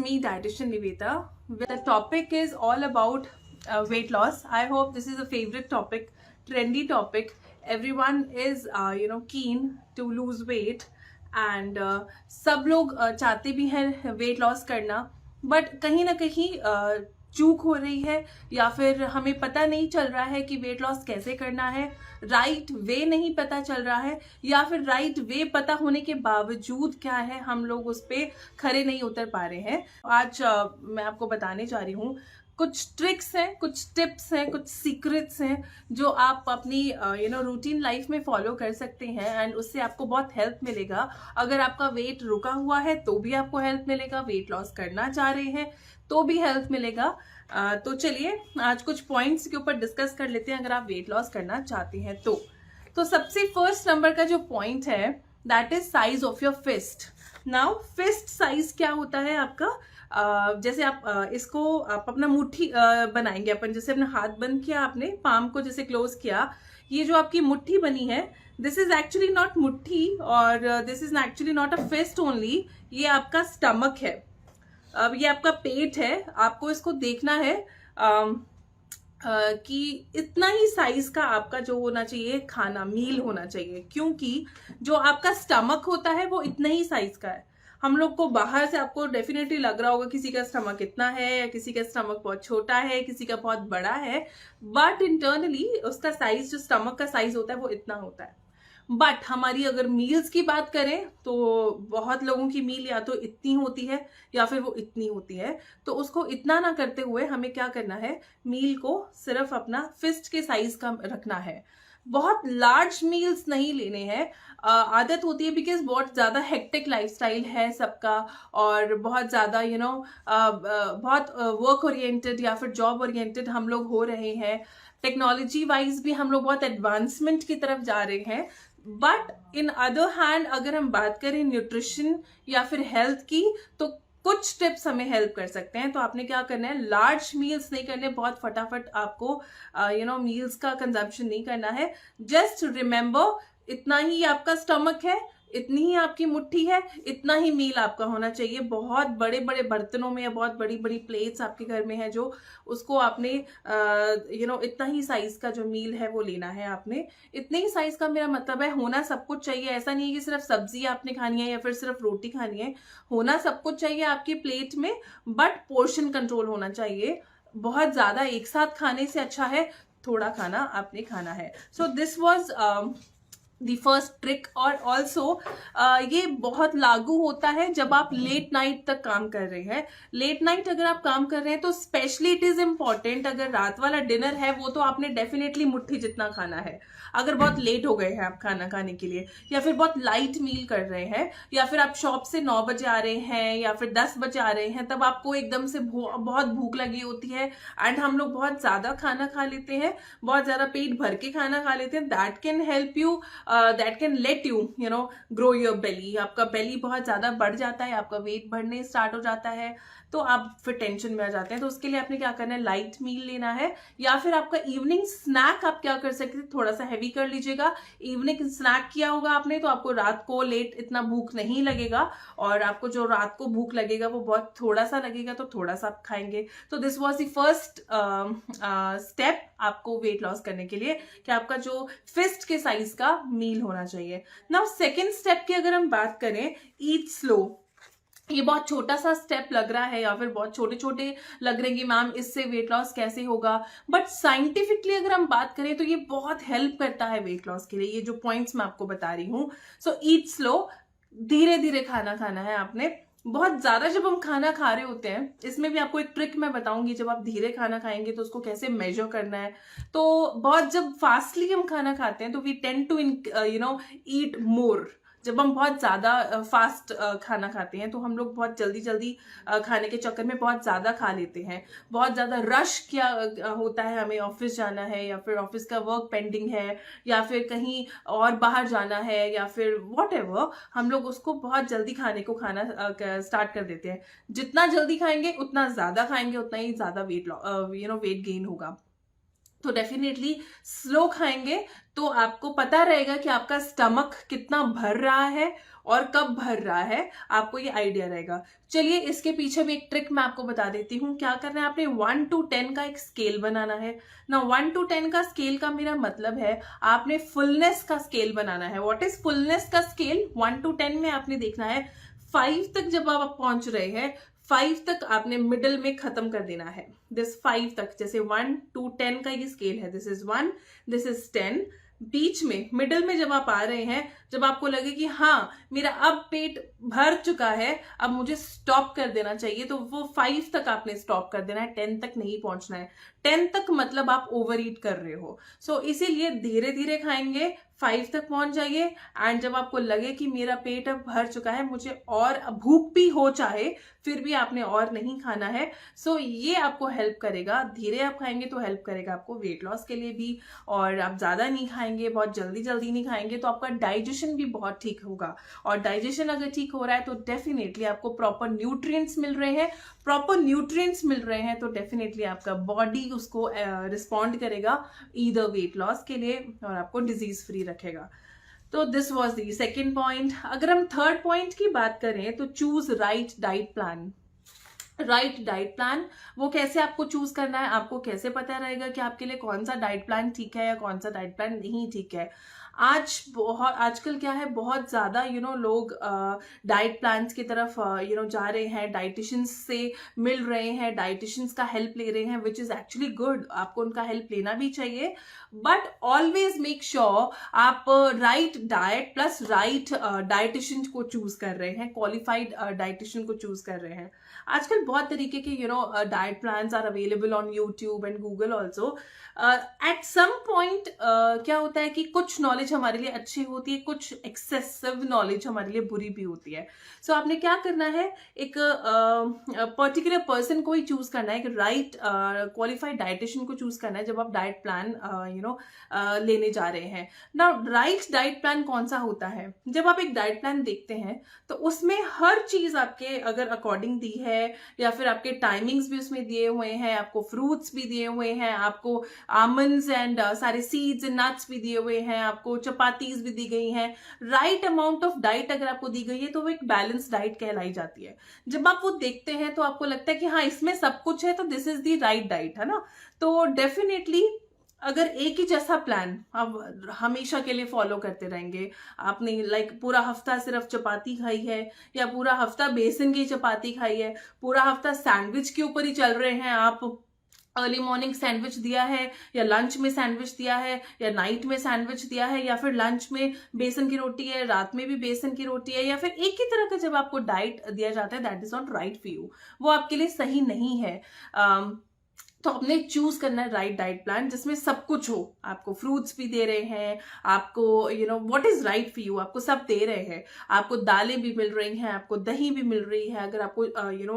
me, dietitian Niveta. The topic is all about weight loss. I hope this is a favorite topic, trendy topic. Everyone is, keen to lose weight, and सब लोग चाहते भी हैं weight loss करना, but कहीं ना कहीं चूक हो रही है या फिर हमें पता नहीं चल रहा है कि वेट लॉस कैसे करना है, राइट वे नहीं पता चल रहा है, या फिर राइट वे पता होने के बावजूद क्या है हम लोग उस पर खरे नहीं उतर पा रहे हैं। आज मैं आपको बताने जा रही हूँ कुछ ट्रिक्स हैं, कुछ टिप्स हैं, कुछ सीक्रेट्स हैं जो आप अपनी रूटीन लाइफ में फॉलो कर सकते हैं, एंड उससे आपको बहुत हेल्प मिलेगा। अगर आपका वेट रुका हुआ है तो भी आपको हेल्प मिलेगा, वेट लॉस करना चाह रहे हैं तो भी हेल्प मिलेगा। तो चलिए आज कुछ पॉइंट्स के ऊपर डिस्कस कर लेते हैं अगर आप वेट लॉस करना चाहते हैं तो सबसे फर्स्ट नंबर का जो पॉइंट है that is size of your fist. Now fist size क्या होता है आपका, जैसे आप इसको आप अपना मुट्ठी बनाएंगे, अपन जैसे अपना हाथ बंद किया, आपने पाम को जैसे क्लोज किया, ये जो आपकी मुट्ठी बनी है दिस इज एक्चुअली नॉट मुट्ठी और this is actually not a fist only, ये आपका स्टमक है। अब ये आपका पेट है, आपको इसको देखना है कि इतना ही साइज का आपका जो होना चाहिए खाना मील होना चाहिए, क्योंकि जो आपका स्टमक होता है वो इतना ही साइज का है। हम लोग को बाहर से आपको डेफिनेटली लग रहा होगा किसी का स्टमक इतना है या किसी का स्टमक बहुत छोटा है, किसी का बहुत बड़ा है, बट इंटरनली उसका साइज जो स्टमक का साइज होता है वो इतना होता है। बट हमारी अगर मील्स की बात करें तो बहुत लोगों की मील या तो इतनी होती है या फिर वो इतनी होती है, तो उसको इतना ना करते हुए हमें क्या करना है, मील को सिर्फ अपना फिस्ट के साइज का रखना है। बहुत लार्ज मील्स नहीं लेने हैं। आदत होती है बिकॉज बहुत ज़्यादा हेक्टिक लाइफस्टाइल है सबका, और बहुत ज़्यादा बहुत वर्क ओरिएंटेड या फिर जॉब ओरिएंटेड हम लोग हो रहे हैं। टेक्नोलॉजी वाइज भी हम लोग बहुत एडवांसमेंट की तरफ जा रहे हैं, बट इन अदर हैंड अगर हम बात करें न्यूट्रिशन या फिर हेल्थ की तो कुछ टिप्स हमें हेल्प कर सकते हैं। तो आपने क्या करना है, लार्ज मील्स नहीं करने, बहुत फटाफट आपको मील्स का कंजम्पशन नहीं करना है। जस्ट रिमेंबर इतना ही आपका स्टमक है, इतनी ही आपकी मुट्ठी है, इतना ही मील आपका होना चाहिए। बहुत बड़े बड़े बर्तनों में या बहुत बड़ी बड़ी प्लेट्स आपके घर में है जो उसको आपने इतना ही साइज का जो मील है वो लेना है आपने। इतने ही साइज का मेरा मतलब है होना सब कुछ चाहिए। ऐसा नहीं है कि सिर्फ सब्जी आपने खानी है या फिर सिर्फ रोटी खानी है, होना सब कुछ चाहिए आपकी प्लेट में, बट पोर्शन कंट्रोल होना चाहिए। बहुत ज्यादा एक साथ खाने से अच्छा है थोड़ा खाना आपने खाना है। So this was the first trick. और ऑल्सो ये बहुत लागू होता है जब आप लेट नाइट तक काम कर रहे हैं। लेट नाइट अगर आप काम कर रहे हैं तो स्पेशली इट इज इम्पॉर्टेंट, अगर रात वाला डिनर है वो तो आपने डेफिनेटली मुट्ठी जितना खाना है। अगर बहुत लेट हो गए हैं आप खाना खाने के लिए, या फिर बहुत लाइट मील कर रहे हैं, या फिर आप शॉप से 9 बजे आ रहे हैं या फिर 10 बजे आ रहे हैं, तब आपको एकदम से बहुत भूख लगी होती है एंड हम लोग बहुत ज्यादा खाना खा लेते हैं, बहुत ज्यादा पेट भर के खाना खा लेते हैं। That can help you, that can let you grow your belly. आपका बेली बहुत ज्यादा बढ़ जाता है, आपका वेट बढ़ने स्टार्ट हो जाता है, तो आप फिर टेंशन में आ जाते हैं। तो उसके लिए आपने क्या करना है, लाइट मील लेना है। या फिर आपका इवनिंग स्नैक आप क्या कर सकते हैं, थोड़ा सा हैवी कर लीजिएगा। इवनिंग स्नैक किया होगा आपने तो आपको रात को लेट इतना भूख नहीं लगेगा, और आपको जो रात को भूख लगेगा वो बहुत थोड़ा सा लगेगा, तो थोड़ा सा आप खाएंगे। तो this was the first step आपको वेट लॉस करने के लिए, कि आपका जो फिस्ट के साइज का मील होना चाहिए। नाउ सेकेंड स्टेप की अगर हम बात करें, ईट स्लो। ये बहुत छोटा सा स्टेप लग रहा है या फिर बहुत छोटे छोटे लग रहे हैं कि मैम इससे वेट लॉस कैसे होगा, बट साइंटिफिकली अगर हम बात करें तो ये बहुत हेल्प करता है वेट लॉस के लिए। ये जो पॉइंट्स मैं आपको बता रही हूँ, सो ईट स्लो, धीरे धीरे खाना खाना है आपने। बहुत ज्यादा जब हम खाना खा रहे होते हैं, इसमें भी आपको एक ट्रिक मैं बताऊंगी, जब आप धीरे खाना खाएंगे तो उसको कैसे मेजर करना है। तो बहुत जब फास्टली हम खाना खाते हैं तो वी टेंड टू ईट मोर। जब हम बहुत ज्यादा फास्ट खाना खाते हैं तो हम लोग बहुत जल्दी जल्दी खाने के चक्कर में बहुत ज्यादा खा लेते हैं। बहुत ज्यादा रश क्या होता है, हमें ऑफिस जाना है या फिर ऑफिस का वर्क पेंडिंग है या फिर कहीं और बाहर जाना है या फिर व्हाटएवर, हम लोग उसको बहुत जल्दी खाने को खाना स्टार्ट कर देते हैं। जितना जल्दी खाएंगे उतना ज्यादा खाएंगे, उतना ही ज्यादा वेट गेन होगा। तो डेफिनेटली स्लो खाएंगे तो आपको पता रहेगा कि आपका स्टमक कितना भर रहा है और कब भर रहा है, आपको ये आइडिया रहेगा। चलिए इसके पीछे भी एक ट्रिक मैं आपको बता देती हूँ। क्या करना है, आपने 1 to 10 का एक स्केल बनाना है ना। 1 to 10 का स्केल का मेरा मतलब है आपने फुलनेस का स्केल बनाना है। व्हाट इज फुलनेस का स्केल? 1 to 10 में आपने देखना है 5 तक जब आप पहुंच रहे हैं, 5 तक आपने मिडल में खत्म कर देना है। दिस 5 तक, जैसे 1 to 10 का ये स्केल है, दिस इज 1, दिस इज 10। बीच में मिडल में जब आप आ रहे हैं, जब आपको लगे कि हाँ मेरा अब पेट भर चुका है, अब मुझे स्टॉप कर देना चाहिए, तो वो 5 तक आपने स्टॉप कर देना है, 10 तक नहीं पहुंचना है। 10 तक मतलब आप ओवर ईट कर रहे हो। सो इसीलिए धीरे धीरे खाएंगे, 5 तक पहुंच जाइए। एंड जब आपको लगे कि मेरा पेट अब भर चुका है, मुझे और भूख भी हो चाहे, फिर भी आपने और नहीं खाना है। सो ये आपको हेल्प करेगा। धीरे आप खाएंगे तो हेल्प करेगा आपको वेट लॉस के लिए भी। और आप ज्यादा नहीं खाएंगे, बहुत जल्दी जल्दी नहीं खाएंगे, तो आपका डाइजेशन भी बहुत ठीक होगा। और डाइजेशन अगर ठीक हो रहा है तो डेफिनेटली आपको प्रॉपर न्यूट्रिएंट्स मिल रहे हैं। प्रॉपर न्यूट्रिएंट्स मिल रहे हैं तो डेफिनेटली आपका बॉडी उसको रिस्पॉन्ड करेगा ईदर वेट लॉस के लिए, और आपको डिजीज फ्री रखेगा। तो this was the second point. अगर हम थर्ड पॉइंट की बात करें तो choose right diet plan. Right diet plan, वो कैसे आपको चूज करना है, आपको कैसे पता रहेगा कि आपके लिए कौन सा डाइट प्लान ठीक है या कौन सा डाइट प्लान नहीं ठीक है। आजकल क्या है, बहुत ज्यादा लोग डाइट प्लान्स की तरफ जा रहे हैं, डाइटिशियंस से मिल रहे हैं, डाइटिशियंस का हेल्प ले रहे हैं, विच इज एक्चुअली गुड। आपको उनका हेल्प लेना भी चाहिए, बट ऑलवेज मेक श्योर आप right diet plus right dietitian को चूज कर रहे हैं, क्वालिफाइड डाइटिशियन को चूज कर रहे हैं। आजकल बहुत तरीके के diet plans are available on YouTube and Google also. At some point क्या होता है कि कुछ नॉलेज हमारे लिए अच्छी होती है, कुछ एक्सेसिव नॉलेज हमारे लिए बुरी भी होती है। सो आपने क्या करना है, एक पर्टिकुलर पर्सन को ही चूज करना है, एक राइट क्वालिफाइड डाइटिशियन को चूज करना है जब आप डाइट प्लान लेने जा रहे हैं ना। राइट डाइट प्लान कौन सा होता है, जब आप एक डाइट प्लान देखते हैं तो उसमें हर चीज आपके अगर अकॉर्डिंग दी है, या फिर आपके टाइमिंग्स भी उसमें दिए हुए हैं, आपको फ्रूट्स भी दिए हुए हैं, आपको आमंड्स एंड सारे सीड्स एंड नट्स भी दिए हुए हैं, आपको चपातीज भी दी गई हैं, राइट अमाउंट ऑफ डाइट अगर आपको दी गई है तो वो एक बैलेंस डाइट कहलाई जाती है। जब आप वो देखते हैं तो आपको लगता है कि हाँ इसमें सब कुछ है, तो this is the right diet, है ना। तो डेफिनेटली अगर एक ही जैसा प्लान आप हमेशा के लिए फॉलो करते रहेंगे, आपने पूरा हफ्ता सिर्फ चपाती खाई है, या पूरा हफ्ता बेसन की चपाती खाई है, पूरा हफ्ता सैंडविच के ऊपर ही चल रहे हैं आप, अर्ली मॉर्निंग सैंडविच दिया है, या लंच में सैंडविच दिया है, या नाइट में सैंडविच दिया है, या फिर लंच में बेसन की रोटी है, रात में भी बेसन की रोटी है, या फिर एक ही तरह का जब आपको डाइट दिया जाता है, that is not right for you, वो आपके लिए सही नहीं है। तो आपने चूज करना है राइट डाइट प्लान जिसमें सब कुछ हो, आपको फ्रूट्स भी दे रहे हैं, आपको what is right for you, आपको सब दे रहे हैं, आपको दालें भी मिल रही हैं, आपको दही भी मिल रही है अगर आपको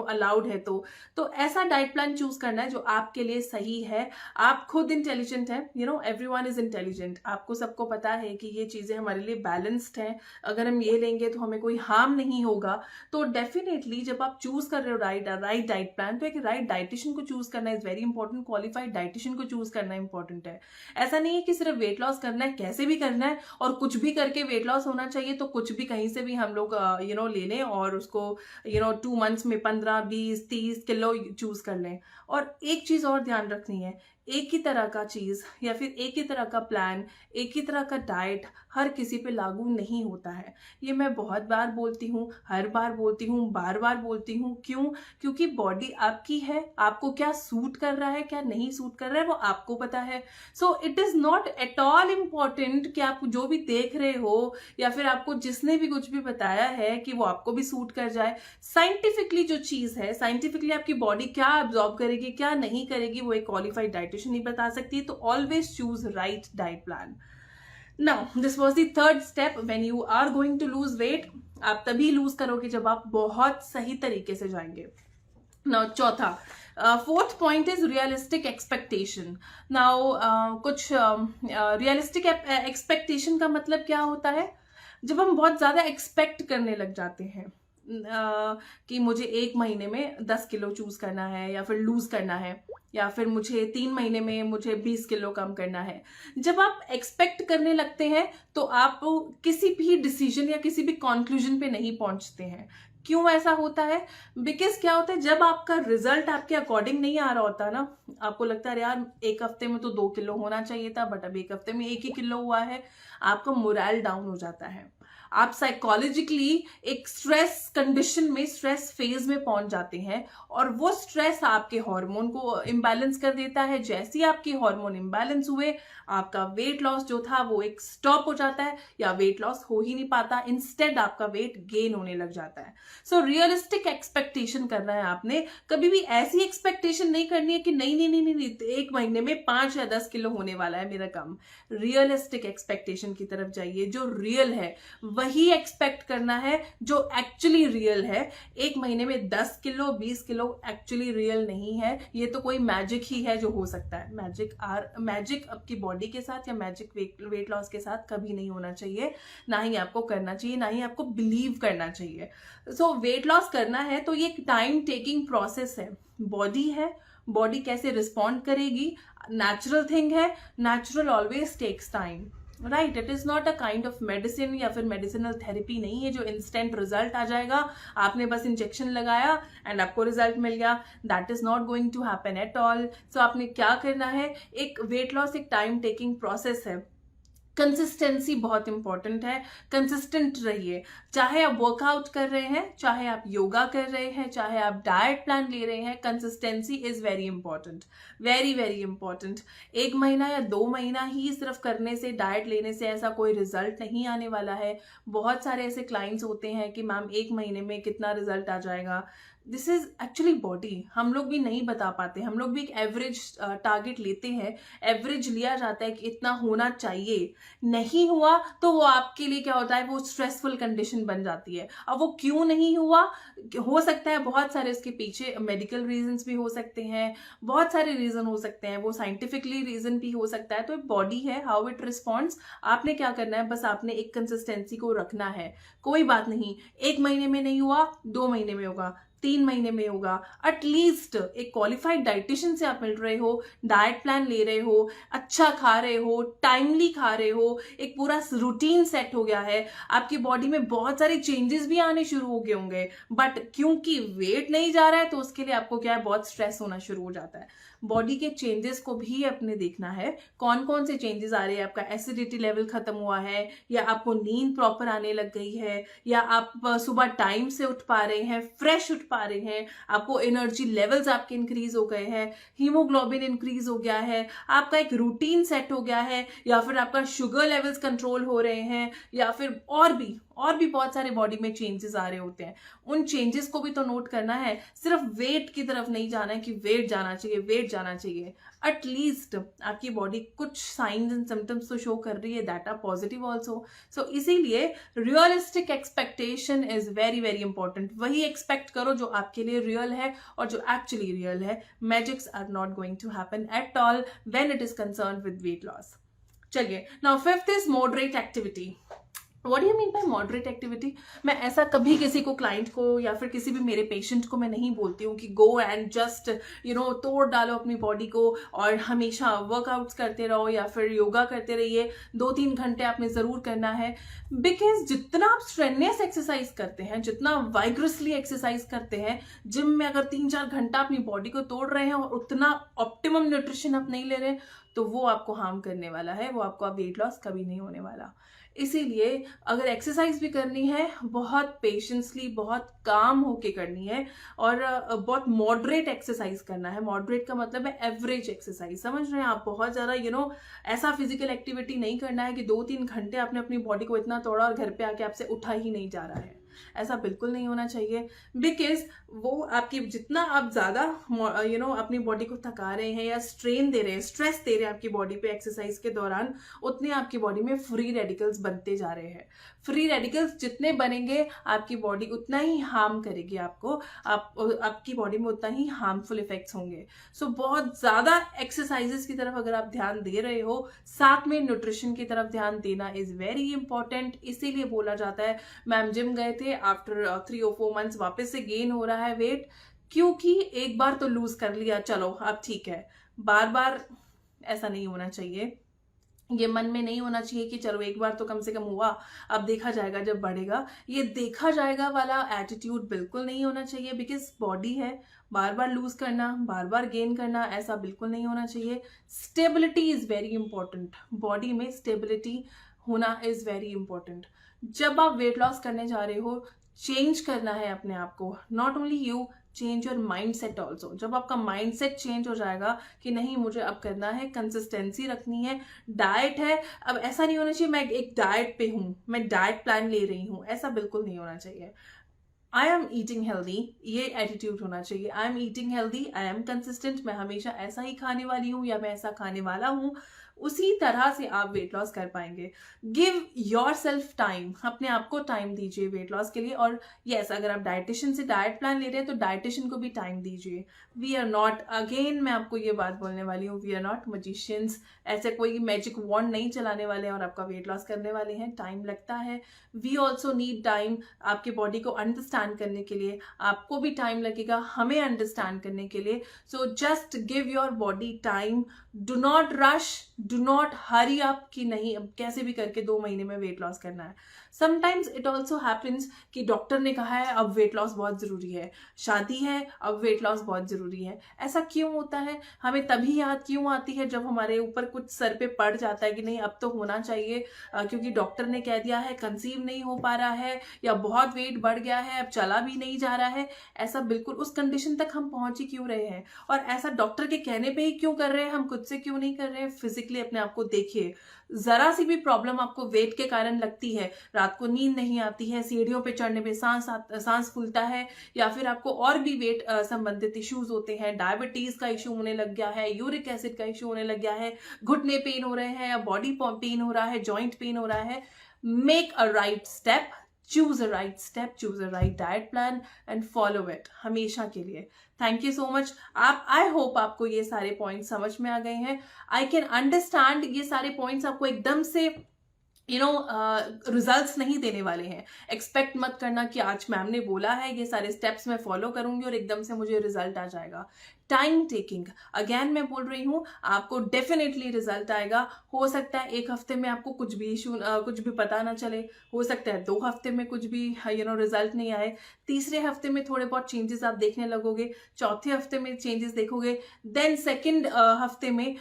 अलाउड है तो ऐसा डाइट प्लान चूज करना है जो आपके लिए सही है। आप खुद इंटेलिजेंट हैं, एवरीवन इज इंटेलिजेंट, आपको सबको पता है कि ये चीजें हमारे लिए बैलेंस्ड हैं, अगर हम ये लेंगे तो हमें कोई हार्म नहीं होगा। तो डेफिनेटली जब आप चूज कर रहे हो राइट डाइट प्लान, तो एक राइट डाइटिशियन को चूज करना is very important, qualified dietitian को चूज करना इंपॉर्टेंट है। ऐसा नहीं है कि सिर्फ वेट लॉस करना है, कैसे भी करना है और कुछ भी करके वेट लॉस होना चाहिए, तो कुछ भी कहीं से भी हम लोग ले लें और उसको 2 मंथ्स में 15, 20, 30 किलो चूज कर लें। और एक चीज और ध्यान रखनी है, एक ही तरह का चीज या फिर एक ही तरह का प्लान, एक ही तरह का डाइट हर किसी पे लागू नहीं होता है। ये मैं बहुत बार बोलती हूँ, हर बार बोलती हूँ, बार बार बोलती हूँ। क्यों? क्योंकि बॉडी आपकी है, आपको क्या सूट कर रहा है क्या नहीं सूट कर रहा है वो आपको पता है। So it is not at all important कि आप जो भी देख रहे हो या फिर आपको जिसने भी कुछ भी बताया है कि वो आपको भी सूट कर जाए। साइंटिफिकली जो चीज है, साइंटिफिकली आपकी बॉडी क्या एब्जॉर्ब करेगी क्या नहीं करेगी, वो एक क्वालिफाइड डाइटिशियन नहीं बता सकती। तो always choose right diet plan. Now this was the third step. When you are going to lose weight, आप तभी लूज करोगे जब आप बहुत सही तरीके से जाएंगे। नाउ चौथा, fourth point is realistic expectation. Now कुछ रियलिस्टिक एक्सपेक्टेशन का मतलब क्या होता है, जब हम बहुत ज्यादा एक्सपेक्ट करने लग जाते हैं कि मुझे 1 महीने में 10 किलो चूज करना है या फिर लूज करना है, या फिर मुझे 3 महीने में मुझे 20 किलो कम करना है। जब आप एक्सपेक्ट करने लगते हैं तो आप किसी भी डिसीजन या किसी भी कंक्लूजन पे नहीं पहुंचते हैं। क्यों ऐसा होता है? बिकॉज क्या होता है, जब आपका रिजल्ट आपके अकॉर्डिंग नहीं आ रहा होता ना, आपको लगता है यार 1 हफ्ते में तो 2 किलो होना चाहिए था, बट अब 1 हफ्ते में 1 ही किलो हुआ है, आपका मोरल डाउन हो जाता है। आप साइकोलॉजिकली एक स्ट्रेस कंडीशन में, स्ट्रेस फेज में पहुंच जाते हैं, और वो स्ट्रेस आपके हार्मोन को इम्बैलेंस कर देता है। जैसे ही आपके हार्मोन इम्बैलेंस हुए, आपका वेट लॉस जो था वो एक स्टॉप हो जाता है, या वेट लॉस हो ही नहीं पाता, इंस्टेड आपका वेट गेन होने लग जाता है। सो रियलिस्टिक एक्सपेक्टेशन करना है आपने। कभी भी ऐसी एक्सपेक्टेशन नहीं करनी है कि नहीं नहीं नहीं नहीं 1 महीने में 5 या 10 किलो होने वाला है मेरा कम। रियलिस्टिक एक्सपेक्टेशन की तरफ जाइए, जो रियल है वही एक्सपेक्ट करना है, जो एक्चुअली रियल है। 1 महीने में 10 किलो 20 किलो एक्चुअली रियल नहीं है, ये तो कोई मैजिक ही है जो हो सकता है। मैजिक आपकी बॉडी के साथ या मैजिक वेट लॉस के साथ कभी नहीं होना चाहिए, ना ही आपको करना चाहिए, ना ही आपको बिलीव करना चाहिए। सो वेट लॉस करना है तो ये एक टाइम टेकिंग प्रोसेस है। बॉडी है, बॉडी कैसे रिस्पॉन्ड करेगी, नेचुरल थिंग है, natural always takes time, right. It is not a kind of medicine या फिर मेडिसिनल थेरेपी नहीं है जो इंस्टेंट रिजल्ट आ जाएगा, आपने बस इंजेक्शन लगाया एंड आपको रिजल्ट मिल गया। That is not going to happen at all. So आपने क्या करना है, एक वेट लॉस एक टाइम टेकिंग प्रोसेस है। कंसिस्टेंसी बहुत इंपॉर्टेंट है, कंसिस्टेंट रहिए। चाहे आप वर्कआउट कर रहे हैं, चाहे आप योगा कर रहे हैं, चाहे आप डाइट प्लान ले रहे हैं, consistency is very important, very very important. 1 महीना या 2 महीना ही सिर्फ करने से, डाइट लेने से ऐसा कोई रिजल्ट नहीं आने वाला है। बहुत सारे ऐसे क्लाइंट्स होते हैं कि मैम 1 महीने में कितना रिजल्ट आ जाएगा। दिस इज एक्चुअली बॉडी, हम लोग भी नहीं बता पाते। हम लोग भी एक एवरेज टारगेट लेते हैं, एवरेज लिया जाता है कि इतना होना चाहिए, नहीं हुआ तो वो आपके लिए क्या होता है, वो स्ट्रेसफुल कंडीशन बन जाती है। अब वो क्यों नहीं हुआ, हो सकता है बहुत सारे इसके पीछे मेडिकल रीजंस भी हो सकते हैं, बहुत सारे रीजन हो सकते हैं, वो साइंटिफिकली रीजन भी हो सकता है। तो बॉडी है, हाउ इट रिस्पॉन्ड्स। आपने क्या करना है, बस आपने एक कंसिस्टेंसी को रखना है। कोई बात नहीं, 1 महीने में नहीं हुआ, 2 महीने में होगा, 3 महीने में होगा। एटलीस्ट एक क्वालिफाइड डाइटिशियन से आप मिल रहे हो, डाइट प्लान ले रहे हो, अच्छा खा रहे हो, टाइमली खा रहे हो, एक पूरा रूटीन सेट हो गया है, आपकी बॉडी में बहुत सारे चेंजेस भी आने शुरू हो गए होंगे, बट क्योंकि वेट नहीं जा रहा है तो उसके लिए आपको क्या है, बहुत स्ट्रेस होना शुरू हो जाता है। बॉडी के चेंजेस को भी अपने देखना है, कौन कौन से चेंजेस आ रहे हैं। आपका एसिडिटी लेवल खत्म हुआ है, या आपको नींद प्रॉपर आने लग गई है, या आप सुबह टाइम से उठ पा रहे हैं, फ्रेश उठ पा रहे हैं, आपको एनर्जी लेवल्स आपके इंक्रीज हो गए हैं, हीमोग्लोबिन इंक्रीज हो गया है, आपका एक रूटीन सेट हो गया है, या फिर आपका शुगर लेवल्स कंट्रोल हो रहे हैं, या फिर और भी बहुत सारे बॉडी में चेंजेस आ रहे होते हैं। उन चेंजेस को भी तो नोट करना है, सिर्फ वेट की तरफ नहीं जाना है कि वेट जाना चाहिए, वेट जाना चाहिए। एटलीस्ट आपकी बॉडी कुछ साइंस एंड सिम्टम्स तो शो कर रही है, that are positive also. So इसीलिए realistic expectation is very very important. वही एक्सपेक्ट करो जो आपके लिए रियल है और जो एक्चुअली रियल है। Magics are not going to happen at all when it is concern with weight loss. चलिए, now 5th is moderate activity. What do you mean by moderate activity? मैं ऐसा कभी किसी को, क्लाइंट को या फिर किसी भी मेरे पेशेंट को मैं नहीं बोलती हूँ कि गो एंड जस्ट तोड़ डालो अपनी बॉडी को और हमेशा वर्कआउट्स करते रहो या फिर योगा करते रहिए। 2-3 घंटे आपने जरूर करना है, बिकॉज जितना आप स्ट्रेनियस एक्सरसाइज करते हैं, जितना वाइग्रसली एक्सरसाइज करते हैं, जिम में अगर 3-4 घंटा अपनी बॉडी को तोड़ रहे हैं और उतना ऑप्टिमम न्यूट्रिशन आप नहीं ले रहे, तो वो आपको हार्म करने वाला है, वो आपको वेट लॉस कभी नहीं होने वाला। इसीलिए अगर एक्सरसाइज भी करनी है, बहुत पेशेंसली, बहुत काम होके करनी है, और बहुत मॉडरेट एक्सरसाइज करना है। मॉडरेट का मतलब है एवरेज एक्सरसाइज, समझ रहे हैं आप। बहुत ज़्यादा ऐसा फिजिकल एक्टिविटी नहीं करना है कि 2-3 घंटे आपने अपनी बॉडी को इतना तोड़ा और घर पे आके आपसे उठा ही नहीं जा रहा है। ऐसा बिल्कुल नहीं होना चाहिए, बिकॉज वो आपकी, जितना आप ज़्यादा अपनी बॉडी को थका रहे हैं या स्ट्रेन दे रहे हैं, स्ट्रेस दे रहे हैं आपकी बॉडी पे एक्सरसाइज के दौरान, उतने आपकी बॉडी में फ्री रेडिकल्स बनते जा रहे हैं। फ्री रेडिकल्स जितने बनेंगे, आपकी बॉडी उतना ही हार्म करेगी आपको, आपकी बॉडी में उतना ही हार्मफुल इफेक्ट्स होंगे। सो बहुत ज़्यादा एक्सरसाइजेस की तरफ अगर आप ध्यान दे रहे हो, साथ में न्यूट्रिशन की तरफ ध्यान देना इज़ वेरी इंपॉर्टेंट। इसीलिए बोला जाता है, मैम जिम गए थे, आफ्टर 3 और 4 मंथ्स वापस से गेन हो रहा है वेट, क्योंकि एक बार तो लूज कर लिया, चलो अब ठीक है। बार बार ऐसा नहीं होना चाहिए। ये मन में नहीं होना चाहिए कि चलो एक बार तो कम से कम हुआ, अब देखा जाएगा जब बढ़ेगा। ये देखा जाएगा वाला एटीट्यूड बिल्कुल नहीं होना चाहिए, बिकॉज बॉडी है, बार बार लूज करना, बार बार गेन करना, ऐसा बिल्कुल नहीं होना चाहिए। Stability is very important, body में स्टेबिलिटी होना इज वेरी इंपॉर्टेंट। जब आप वेट लॉस करने जा रहे हो, चेंज करना है अपने आप को, not only you, change your mind set also. जब आपका माइंड सेट चेंज हो जाएगा कि नहीं मुझे अब करना है, कंसिस्टेंसी रखनी है, डाइट है, अब ऐसा नहीं होना चाहिए मैं एक डाइट पे हूं, मैं डाइट प्लान ले रही हूं, ऐसा बिल्कुल नहीं होना चाहिए। आई एम ईटिंग हेल्दी, ये एटीट्यूड होना चाहिए। I am eating healthy, I am consistent, मैं हमेशा ऐसा ही खाने वाली हूँ या मैं ऐसा खाने वाला हूँ। उसी तरह से आप वेट लॉस कर पाएंगे। गिव योर सेल्फ टाइम, अपने आप को टाइम दीजिए वेट लॉस के लिए। और यस, अगर आप डाइटिशियन से डाइट प्लान ले रहे हैं तो डाइटिशियन को भी टाइम दीजिए। वी आर नॉट, अगेन मैं आपको ये बात बोलने वाली हूँ, वी आर नॉट मजिशियंस, ऐसे कोई मैजिक वॉन्ड नहीं चलाने वाले और आपका वेट लॉस करने वाले हैं। टाइम लगता है, वी ऑल्सो नीड टाइम आपकी बॉडी को अंडरस्टैंड करने के लिए, आपको भी टाइम लगेगा हमें अंडरस्टैंड करने के लिए। So just give your body time, do not rush, do not hurry up कि नहीं अब कैसे भी करके 2 महीने में वेट लॉस करना है। समटाइम्स इट ऑल्सो हैपन्स कि डॉक्टर ने कहा है अब वेट लॉस बहुत जरूरी है, शादी है अब वेट लॉस बहुत जरूरी है। ऐसा क्यों होता है, हमें तभी याद क्यों आती है जब हमारे ऊपर कुछ सर पे पड़ जाता है कि नहीं अब तो होना चाहिए, क्योंकि डॉक्टर ने कह दिया है, कंसीव नहीं हो पा रहा है या बहुत वेट बढ़ गया है, अब चला भी नहीं जा रहा है। ऐसा बिल्कुल उस कंडीशन तक हम पहुंच ही क्यों रहे हैं, और ऐसा डॉक्टर के कहने पे ही क्यों कर रहे हैं, हम खुद से क्यों नहीं कर रहे हैं। फिजिकली अपने आप को देखिए, जरा सी भी प्रॉब्लम आपको वेट के कारण लगती है, रात को नींद नहीं आती है, सीढ़ियों पे चढ़ने पे सांस फूलता है, या फिर आपको और भी वेट संबंधित इश्यूज होते हैं, डायबिटीज का इश्यू होने लग गया है, यूरिक एसिड का इश्यू होने लग गया है, घुटने पेन हो रहे हैं या बॉडी पेन हो रहा है, जॉइंट पेन हो रहा है, make a right step, choose a right step, choose a right diet plan and follow it हमेशा के लिए। Thank you so much. I hope आपको ये सारे पॉइंट्स समझ में आ गए हैं। आई कैन अंडरस्टैंड ये सारे पॉइंट्स आपको एकदम से रिजल्ट्स नहीं देने वाले हैं। एक्सपेक्ट मत करना कि आज मैम ने बोला है ये सारे स्टेप्स मैं फॉलो करूंगी और एकदम से मुझे रिजल्ट आ जाएगा। टाइम टेकिंग, अगेन मैं बोल रही हूँ, आपको डेफिनेटली रिजल्ट आएगा। हो सकता है 1 हफ्ते में आपको कुछ भी पता ना चले, हो सकता है 2 हफ्ते में कुछ भी रिजल्ट नहीं आए, तीसरे हफ्ते में थोड़े बहुत चेंजेस आप देखने लगोगे, चौथे हफ्ते में चेंजेस देखोगे, देन सेकेंड हफ्ते में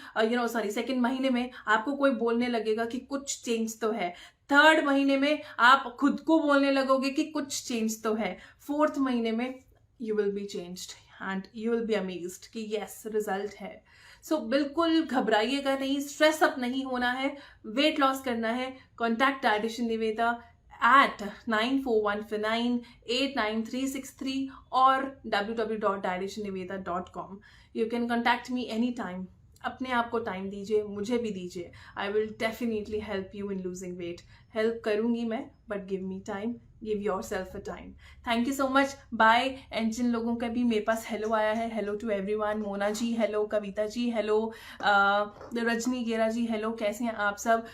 सेकेंड महीने में आपको कोई बोलने लगेगा कि कुछ चेंज तो है, 3rd महीने में आप खुद को बोलने लगोगे कि कुछ चेंज तो है, 4th महीने में you will be changed and you will be amazed कि यस रिजल्ट है। सो बिल्कुल घबराइएगा नहीं, स्ट्रेस अप नहीं होना है, वेट लॉस करना है। Contact dietitian Niveda at 9414989363 or www.dietitianniveda.com. You can contact me anytime. अपने आप को टाइम दीजिए, मुझे भी दीजिए। I will definitely help you in losing weight. Help करूंगी मैं, but give me time, give yourself a time. Thank you so much, bye. And जिन लोगों का भी मेरे पास हेलो आया है, hello to everyone. Mona ji hello, Kavita ji hello, Rajni Gera ji hello, कैसे हैं आप सब।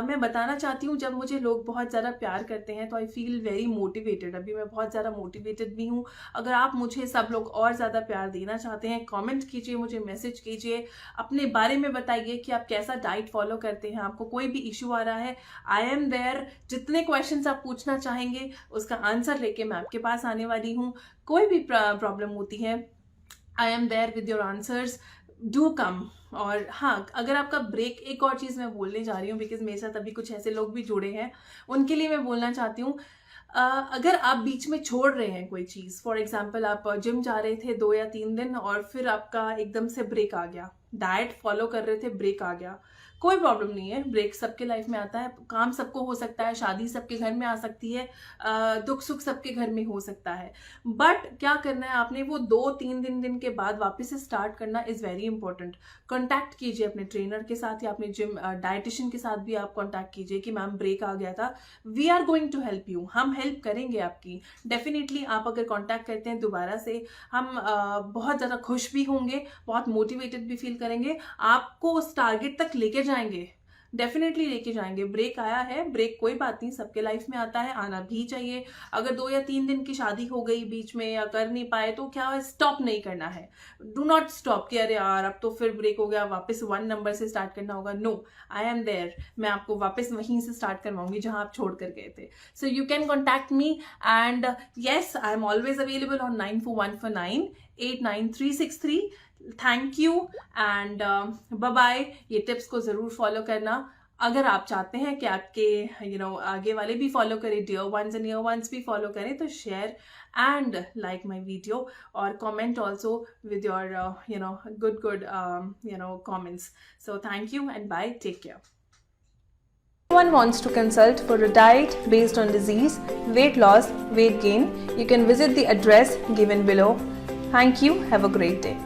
मैं बताना चाहती हूँ, जब मुझे लोग बहुत ज़्यादा प्यार करते हैं तो आई फील वेरी मोटिवेटेड। अभी मैं बहुत ज़्यादा मोटिवेटेड भी हूँ। अगर आप मुझे सब लोग और ज़्यादा प्यार देना चाहते हैं, कॉमेंट कीजिए, मुझे मैसेज कीजिए, अपने बारे में बताइए कि आप कैसा डाइट फॉलो करते हैं, आपको कोई भी इशू आ रहा है, आई एम देयर। जितने क्वेश्चंस आप पूछना चाहेंगे उसका आंसर लेके मैं आपके पास आने वाली हूँ। कोई भी प्रॉब्लम होती है, I am there with your answers, do come. और हाँ, अगर आपका ब्रेक, एक और चीज़ मैं बोलने जा रही हूँ, बिकॉज मेरे साथ अभी कुछ ऐसे लोग भी जुड़े हैं, उनके लिए मैं बोलना चाहती हूँ, अगर आप बीच में छोड़ रहे हैं कोई चीज़, फॉर एग्जाम्पल आप जिम जा रहे थे 2 या 3 दिन और फिर आपका एकदम से ब्रेक आ गया, डाइट फॉलो कर रहे थे, ब्रेक आ गया, कोई प्रॉब्लम नहीं है, ब्रेक सबके लाइफ में आता है, काम सबको हो सकता है, शादी सबके घर में आ सकती है, दुख सुख सबके घर में हो सकता है, बट क्या करना है आपने, वो 2-3 दिन के बाद वापस से स्टार्ट करना इज़ वेरी इंपॉर्टेंट। कॉन्टैक्ट कीजिए अपने ट्रेनर के साथ या अपने जिम डाइटिशियन के साथ भी आप कॉन्टैक्ट कीजिए कि मैम ब्रेक आ गया था, we are going to help you, हम हेल्प करेंगे आपकी डेफिनेटली। आप अगर कॉन्टैक्ट करते हैं दोबारा से, हम बहुत ज़्यादा खुश भी होंगे, बहुत मोटिवेटेड भी फील करेंगे, आपको उस टारगेट तक लेके जाएंगे। डेफिनेटली लेके जाएंगे। ब्रेक आया है, ब्रेक कोई बात नहीं, सबके लाइफ में आता है, आना भी चाहिए। अगर 2 या 3 दिन की शादी हो गई बीच में या कर नहीं पाए तो क्या, स्टॉप नहीं करना है। डू नॉट स्टॉप कि अरे यार अब तो फिर ब्रेक हो गया, वापस 1 नंबर से स्टार्ट करना होगा। नो, आई एम देयर, मैं आपको वापस वहीं से स्टार्ट करवाऊंगी जहां आप छोड़ कर गए थे। So you can contact me and yes, I am always available on 941449 89363। Thank you and bye bye. ये टिप्स को ज़रूर फॉलो करना। अगर आप चाहते हैं कि आपके आगे वाले भी फॉलो करें, dear ones and near ones भी फॉलो करें, तो share and like my video और comment also with your good comments. So thank you and bye. Take care. If anyone wants to consult for a diet based on disease, weight loss, weight gain, you can visit the address given below. Thank you. Have a great day.